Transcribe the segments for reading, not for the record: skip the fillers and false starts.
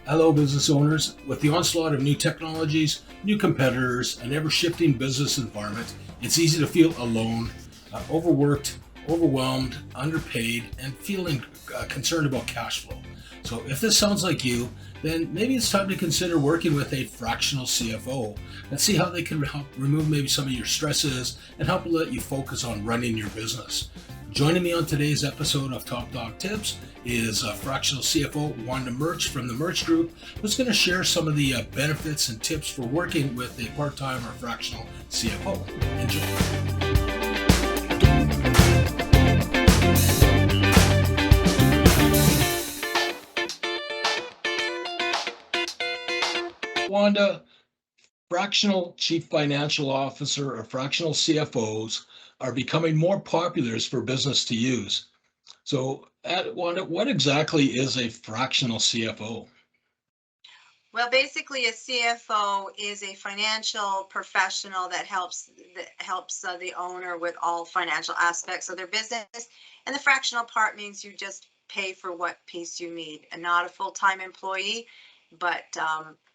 Hello, business owners. With the onslaught of new technologies, new competitors, an ever shifting business environment, it's easy to feel alone, overworked, overwhelmed, underpaid, and feeling concerned about cash flow. So, if this sounds like you, then maybe it's time to consider working with a fractional CFO and see how they can help remove maybe some of your stresses and help let you focus on running your business. Joining me on today's episode of Top Dog Tips is fractional CFO Wanda Murch from the Murch Group, who's going to share some of the benefits and tips for working with a part-time or fractional CFO. Enjoy. Wanda, fractional chief financial officer or fractional CFOs are becoming more popular for business to use. So, Wanda, what exactly is a fractional CFO? Well, basically, a CFO is a financial professional that helps the owner with all financial aspects of their business. And the fractional part means you just pay for what piece you need, and not a full-time employee, but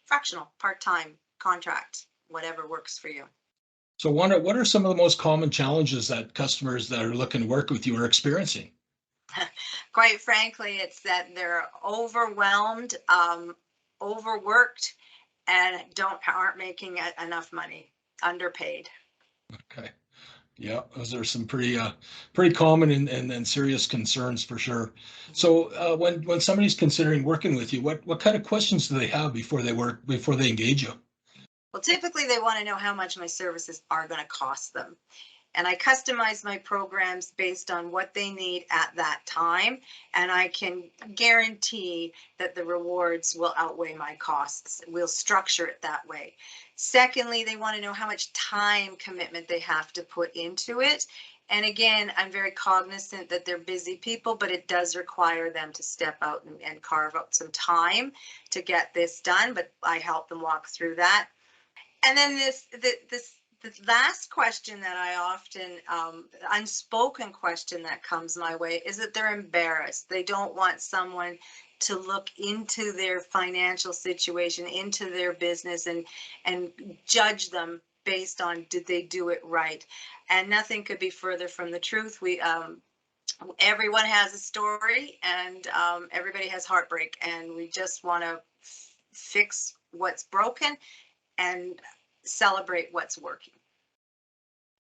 fractional, part-time, contract, whatever works for you. So, Wanda, what are some of the most common challenges that customers that are looking to work with you are experiencing? Quite frankly, it's that they're overwhelmed, overworked, and aren't making enough money, underpaid. Okay. Yeah, those are some pretty common and serious concerns for sure. Mhm. So when somebody's considering working with you, what kind of questions do they have before they engage you? Well, typically they want to know how much my services are going to cost them. And I customize my programs based on what they need at that time. And I can guarantee that the rewards will outweigh my costs. We'll structure it that way. Secondly, they want to know how much time commitment they have to put into it. And again, I'm very cognizant that they're busy people, but it does require them to step out and carve out some time to get this done. But I help them walk through that. And then this last question that I often unspoken question that comes my way is that they're embarrassed. They don't want someone to look into their financial situation, into their business, and judge them based on did they do it right. And nothing could be further from the truth. We Everyone has a story, and everybody has heartbreak, and we just want to fix what's broken and celebrate what's working.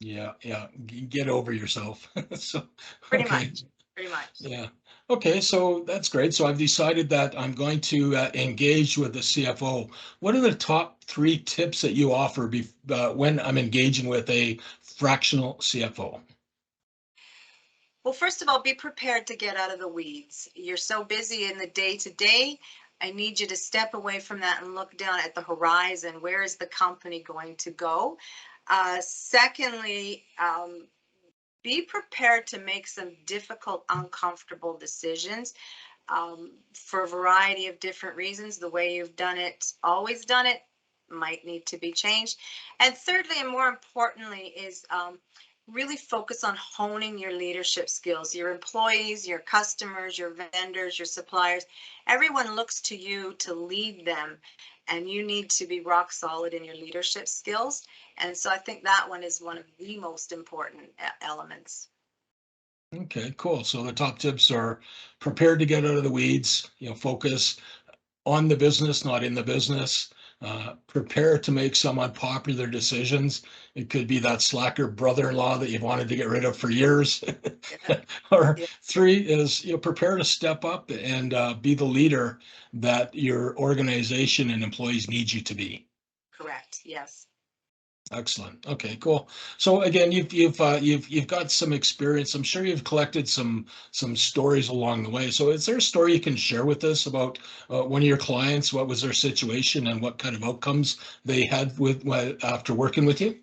Yeah, yeah, get over yourself. So, Pretty okay, much. Pretty much. yeah, okay, so that's great. So I've decided that I'm going to engage with the CFO. What are the top three tips that you offer when I'm engaging with a fractional CFO? Well, first of all, be prepared to get out of the weeds. You're so busy in the day to day. I need you to step away from that and look down at the horizon. Where is the company going to go? Secondly, be prepared to make some difficult, uncomfortable decisions for a variety of different reasons. The way you've done it, always done it, might need to be changed. And thirdly, and more importantly, is really focus on honing your leadership skills. Your employees, your customers, your vendors, your suppliers, everyone looks to you to lead them, and you need to be rock solid in your leadership skills. And so I think that one is one of the most important elements. Okay, cool. So the top tips are prepared to get out of the weeds, focus on the business, not in the business. Prepare to make some unpopular decisions. It could be that slacker brother-in-law that you've wanted to get rid of for years. Yeah, Or yeah, three is, prepare to step up and be the leader that your organization and employees need you to be. correct. Yes. Excellent. Okay, cool. So again, you've got some experience. I'm sure you've collected some stories along the way. So is there a story you can share with us about one of your clients? What was their situation and what kind of outcomes they had after working with you?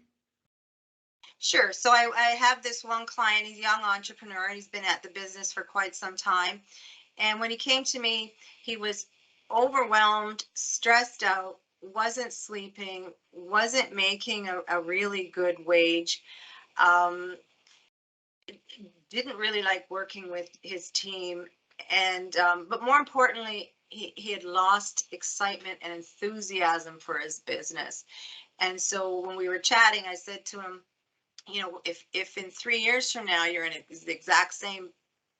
Sure. So I have this one client, he's a young entrepreneur. He's been at the business for quite some time. And when he came to me, he was overwhelmed, stressed out, wasn't sleeping, wasn't making a really good wage, um, didn't really like working with his team. And but more importantly, he had lost excitement and enthusiasm for his business. And so when we were chatting, I said to him, you know, if in 3 years from now you're in the exact same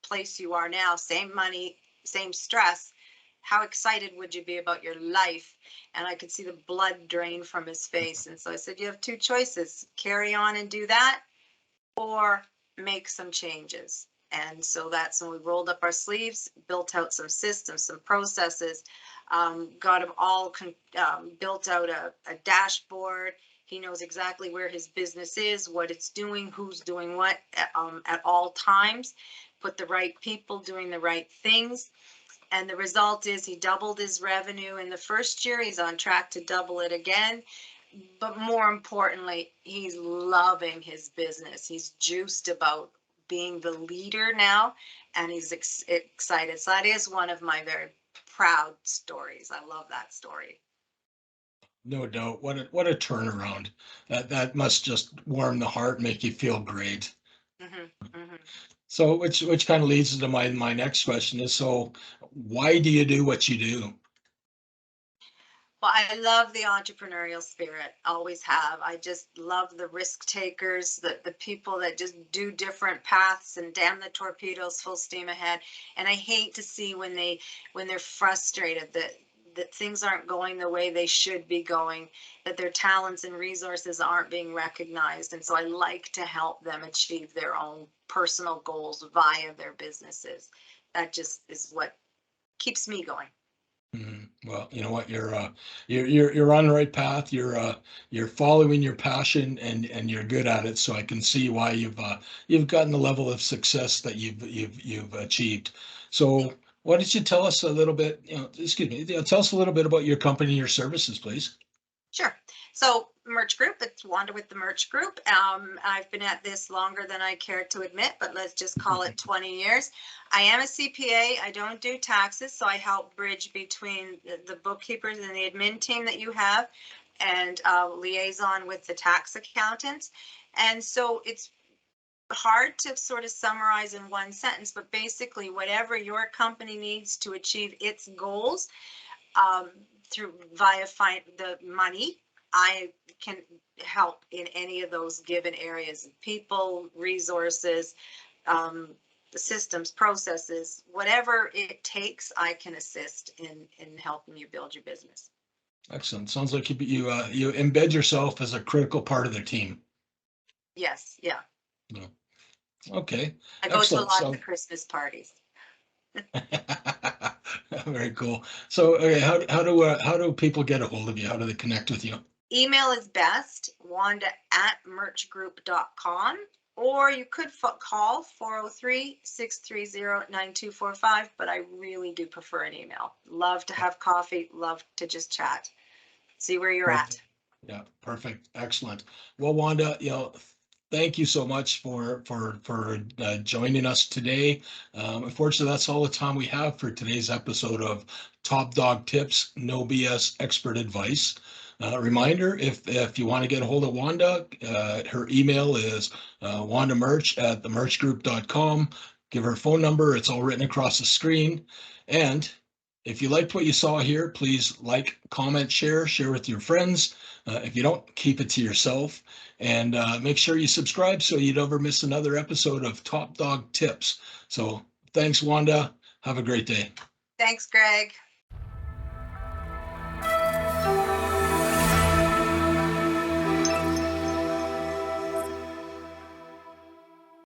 place you are now, same money, same stress, how excited would you be about your life? And I could see the blood drain from his face. And so I said, you have two choices: carry on and do that, or make some changes. And so that's when we rolled up our sleeves, built out some systems, some processes, got him all built out a dashboard. He knows exactly where his business is, what it's doing, who's doing what at all times, put the right people doing the right things. And the result is he doubled his revenue in the first year. He's on track to double it again. But more importantly, he's loving his business. He's juiced about being the leader now, and he's excited. So that is one of my very proud stories. I love that story. No doubt. What a turnaround. That must just warm the heart, make you feel great. Mm-hmm, mm-hmm. So which kind of leads to my next question is, so why do you do what you do? Well, I love the entrepreneurial spirit, always have. I just love the risk takers, the people that just do different paths and damn the torpedoes, full steam ahead. And I hate to see when they're frustrated that things aren't going the way they should be going, that their talents and resources aren't being recognized. And so I like to help them achieve their own personal goals via their businesses. That just is what keeps me going. Well, you know what, you're on the right path. You're following your passion, and you're good at it. So I can see why you've gotten the level of success that you've achieved. So why don't you tell us a little bit, excuse me, tell us a little bit about your company and your services, please. Sure. So Murch Group, it's Wanda with the Murch Group. I've been at this longer than I care to admit, but let's just call it 20 years. I am a CPA. I don't do taxes, so I help bridge between the bookkeepers and the admin team that you have, and liaison with the tax accountants. And so it's hard to sort of summarize in one sentence, but basically whatever your company needs to achieve its goals, through via the money, I can help in any of those given areas: people, resources, the systems, processes, whatever it takes, I can assist in helping you build your business. Excellent. Sounds like you embed yourself as a critical part of the team. Yes, yeah. Yeah. Okay. I go to a Excellent. lot of So the Christmas parties. very cool. So, okay, how do people get a hold of you? How do they connect with you? Email is best, wanda@murchgroup.com, or you could call 403-630-9245, but I really do prefer an email. Love to have coffee, love to just chat, see where you're at. Yeah, perfect. Excellent. Well, Wanda, thank you so much for joining us today. Unfortunately, that's all the time we have for today's episode of Top Dog Tips, No BS Expert Advice. Reminder, if you want to get a hold of Wanda, her email is Wanda Murch at themurchgroup.com. Give her phone number. It's all written across the screen. And if you liked what you saw here, please like, comment, share with your friends. If you don't, keep it to yourself. And make sure you subscribe so you never miss another episode of Top Dog Tips. So thanks, Wanda. Have a great day. Thanks, Greg.